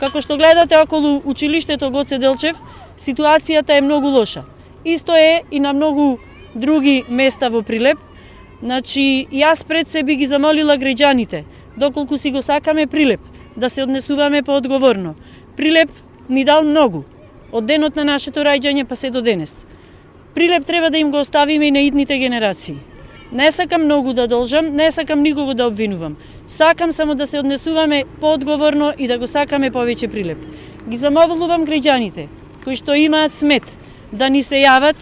Како што гледате околу училиштето Гоце Делчев, ситуацијата е многу лоша. Исто е и на многу други места во Прилеп. Значи, јас пред се би ги замолила граѓаните, доколку си го сакаме Прилеп, да се однесуваме поодговорно. Прилеп ни дал многу, од денот на нашето раѓање па се до денес. Прилеп треба да им го оставиме и на идните генерации. Не сакам многу да должам, не сакам никого да обвинувам. Сакам само да се однесуваме поодговорно и да го сакаме повеќе Прилеп. Ги замолувам граѓаните кои што имаат смет да ни се јават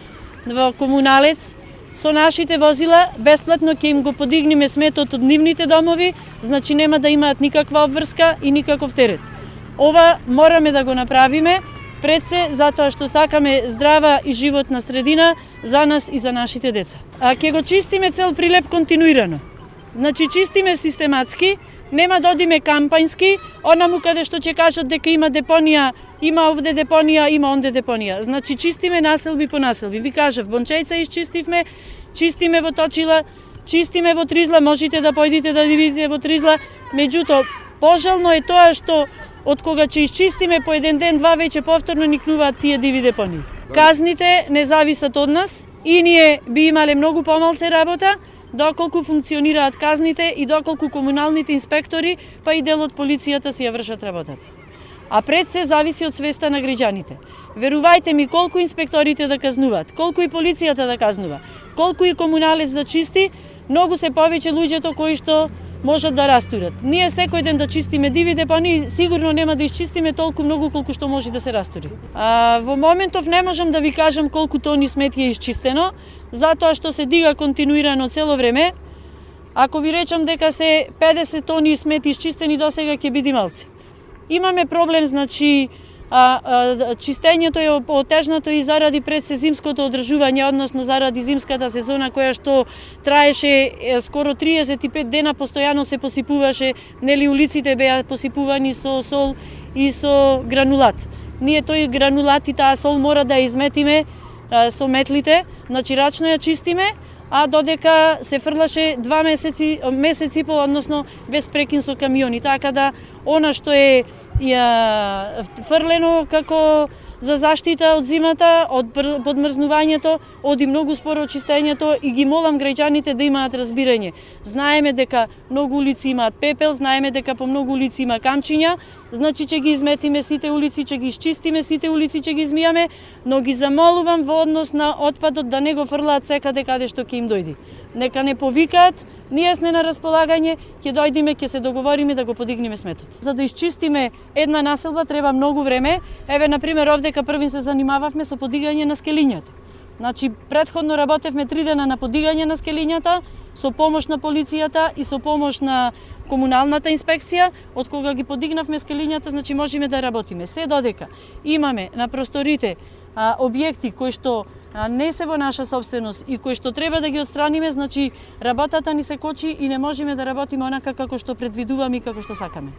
во комуналец со нашите возила, бесплатно ќе им го подигнеме сметот од нивните домови, значи нема да имаат никаква обврска и никаков терет. Ова мораме да го направиме пред се затоа што сакаме здрава и животна средина за нас и за нашите деца. Ќе го чистиме цел Прилеп континуирано. Значи чистиме систематски, нема да одиме кампањски, онаму каде што ќе кажат дека има депонија, има овде депонија, има онде депонија. Значи чистиме населби по населби. Ви кажав, Бончејца изчистивме, чистиме во Точила, чистиме во Тризла, можете да појдете да видите во Тризла. Меѓутоа, пожално е тоа што од кога ќе изчистиме по еден ден, два веќе повторно никнуваат тие диви депонии. Казните не зависат од нас и ние би имале многу помалце работа, доколку функционираат казните и доколку комуналните инспектори, па и дел од полицијата си ја вршат работата. А пред се зависи од свеста на граѓаните. Верувајте ми, колку инспекторите да казнуваат, колку и полицијата да казнува, колку и комуналец да чисти, многу се повеќе луѓето кои што можат да растурат. Ние секој ден да чистиме диви депонии, сигурно нема да изчистиме толку многу колку што може да се растури. Во моментов не можам да ви кажам колку тони смети е изчистено, затоа што се дига континуирано цело време. Ако ви речам дека се 50 тони смети изчистени досега, ќе биде малце. Имаме проблем, значи, чистењето е отежнато и заради пред се зимското одржување, односно заради зимската сезона која што траеше скоро 35 дена, постојано се посипуваше, нели улиците беа посипувани со сол и со гранулат. Ние тој гранулат и таа сол мора да изметиме со метлите, значи рачно ја чистиме, а додека се фрлаше 2 месеци по, односно без прекин со камиони, така да она што е фрлено како за заштита од зимата, од подмрзнувањето, оди многу споро чистењето и ги молам граѓаните да имаат разбирање. Знаеме дека многу улици имаат пепел, знаеме дека по многу улици има камчиња, значи ќе ги изметиме сите улици, ќе ги изчистиме сите улици, ќе ги измијаме, но ги замолувам во однос на отпадот да не го фрлаат секаде каде што ќе им дојди. Нека не повикаат, ние сме на располагање, ќе дојдиме, ќе се договориме да го подигнеме сметот. За да изчистиме една населба треба многу време. Еве, например, овдека првин се занимававме со подигање на скелињата. Значи, претходно работевме 3 дена на подигање на скелињата, со помош на полицијата и со помош на комуналната инспекција. Од кога ги подигнавме скелињата, значи можеме да работиме. Се додека имаме на просторите објекти кои што не се во наша собственост и кои што треба да ги отстраниме, значи работата ни се кочи и не можеме да работиме онака како што предвидуваме и како што сакаме.